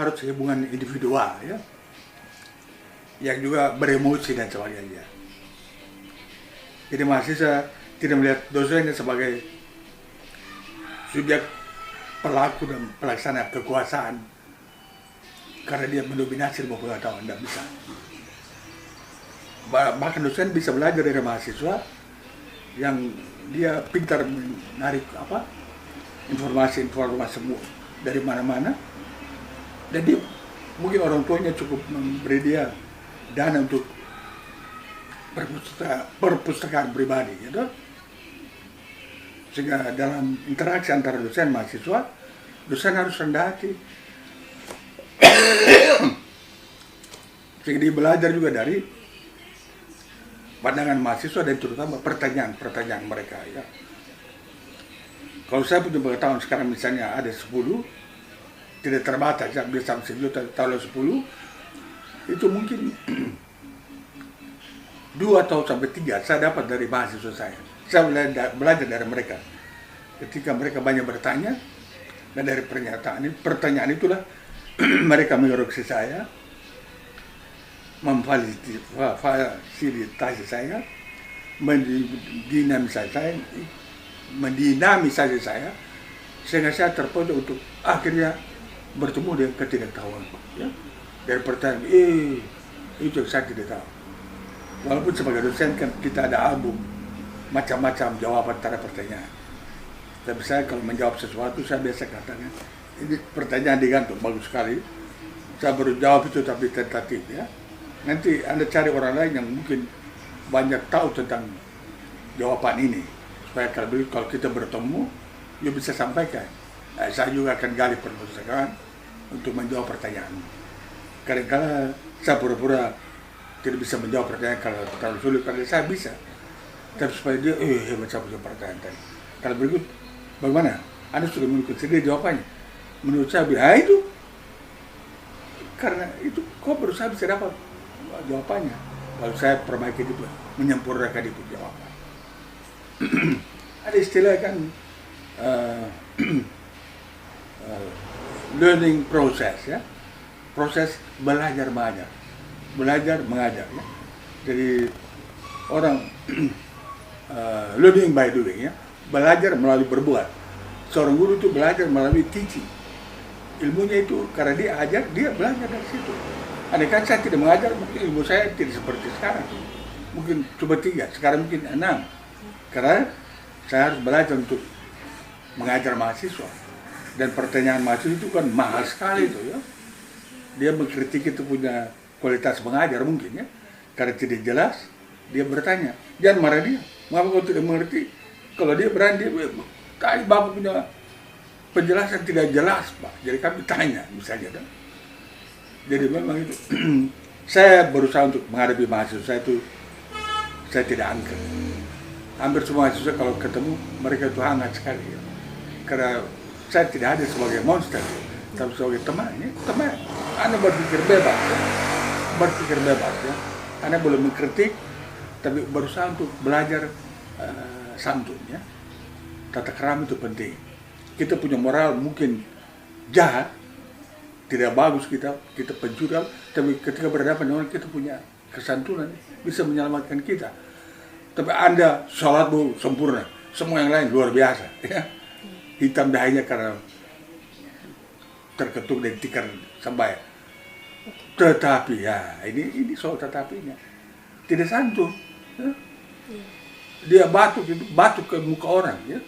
harus hubungan individual ya, yang juga beremosi dan sebagainya. Jadi mahasiswa tidak melihat dosennya sebagai subjek pelaku dan pelaksana kekuasaan karena dia mendominasi ilmu pengetahuan, tidak bisa. Bahkan dosen bisa belajar dari mahasiswa yang dia pintar menarik informasi-informasi dari mana-mana, dan dia mungkin orang tuanya cukup memberi dia dana untuk perpustakaan pribadi gitu. Sehingga dalam interaksi antara dosen mahasiswa, dosen harus rendah hati. Sehingga dia belajar juga dari pandangan mahasiswa dan terutama pertanyaan-pertanyaan mereka ya. Kalau saya punya pengetahuan sekarang misalnya ada 10, tidak terbatas, ya, bisa sampai tahun 10, itu mungkin 2 atau sampai 3 saya dapat dari mahasiswa saya. Saya belajar dari mereka. Ketika mereka banyak bertanya, dan dari pertanyaan itulah mereka mengoreksi saya, memfasilitasi saya, mendinamisasi saya, sehingga saya terpojok untuk akhirnya bertemu dengan ketidaktahuan. Ya? Dari pertanyaan, itu yang saya tidak tahu. Walaupun sebagai dosen kan kita ada album macam-macam jawaban terhadap pertanyaan. Tapi saya kalau menjawab sesuatu, saya biasa katakan, ini pertanyaan digantung, bagus sekali. Saya baru jawab itu tapi tentatif ya. Nanti Anda cari orang lain yang mungkin banyak tahu tentang jawaban ini. Supaya kalau kita bertemu, dia bisa sampaikan. Saya juga akan gali perpustakaan untuk menjawab pertanyaan. Kadang-kadang saya pura-pura tidak bisa menjawab pertanyaan kalau terlalu sulit, karena saya bisa. Tapi supaya dia, hebat saya punya pertanyaan tadi. Kalau berikut, bagaimana? Anda sudah mengikuti sendiri jawabannya. Menurut saya, itu. Karena itu, kok baru saya bisa dapat jawabannya. Lalu saya perbaiki itu, menyempurnakan itu jawaban. Ada istilah kan, learning process ya. Proses belajar mengajar. Belajar mengajar ya. Jadi orang learning by doing ya, belajar melalui berbuat. Seorang guru itu belajar melalui teaching. Ilmunya itu karena dia ajar, dia belajar dari situ. Andaikan saya tidak mengajar, mungkin ilmu saya tidak seperti sekarang. Mungkin cuma 3, sekarang mungkin 6. Karena saya harus belajar untuk mengajar mahasiswa. Dan pertanyaan mahasiswa itu kan mahal sekali itu ya. Dia mengkritik itu punya kualitas mengajar mungkin ya. Karena tidak jelas, dia bertanya. Jangan marah dia. Mengapa kau tidak mengerti? Kalau dia berani, tadi Bapak punya penjelasan tidak jelas, Pak. Jadi kami tanya, misalnya kan. Jadi memang itu, saya berusaha untuk menghadapi mahasiswa itu, saya tidak angker. Hampir semua mahasiswa kalau ketemu, mereka itu hangat sekali. Ya. Karena saya tidak ada sebagai monster, tapi sebagai teman. Ya. Teman, Anda berpikir bebas. Ya. Berpikir bebas. Ya. Anda boleh mengkritik, tapi berusaha untuk belajar santun. Ya. Tata krama itu penting. Kita punya moral mungkin jahat, tidak bagus kita pencuri, tapi ketika berhadapan dengan kita punya kesantunan, bisa menyelamatkan kita. Tapi Anda sholatmu sempurna, semua yang lain luar biasa. Ya. Hitam dahinya karena terketuk dan tikar sembahyang. Tetapi ya, ini soal tetapinya. Tidak santun. Ya. Dia batuk ke muka orang. Ya.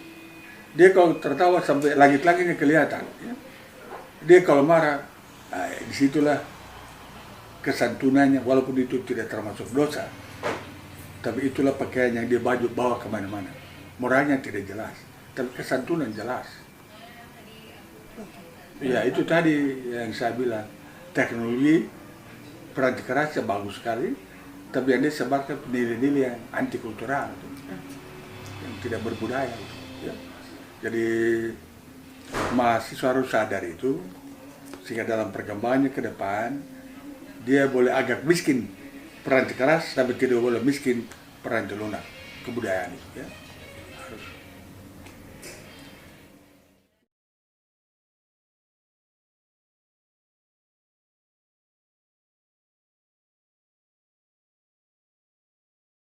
Dia kalau tertawa sampai langit-langitnya kelihatan. Ya. Dia kalau marah, disitulah kesantunannya, walaupun itu tidak termasuk dosa. Tapi itulah pakaian yang dia bawa kemana-mana. Moralnya tidak jelas, tapi kesantunan jelas. Ya itu tadi yang saya bilang, teknologi peranti kerasnya bagus sekali, tapi yang dia sebarkan nilai-nilai yang anti kultural, yang tidak berbudaya. Ya. Jadi mahasiswa harus sadar itu, sehingga dalam perkembangannya ke depan dia boleh agak miskin peranti keras, tapi tidak boleh miskin peranti lunak kebudayaan itu. Ya. Harus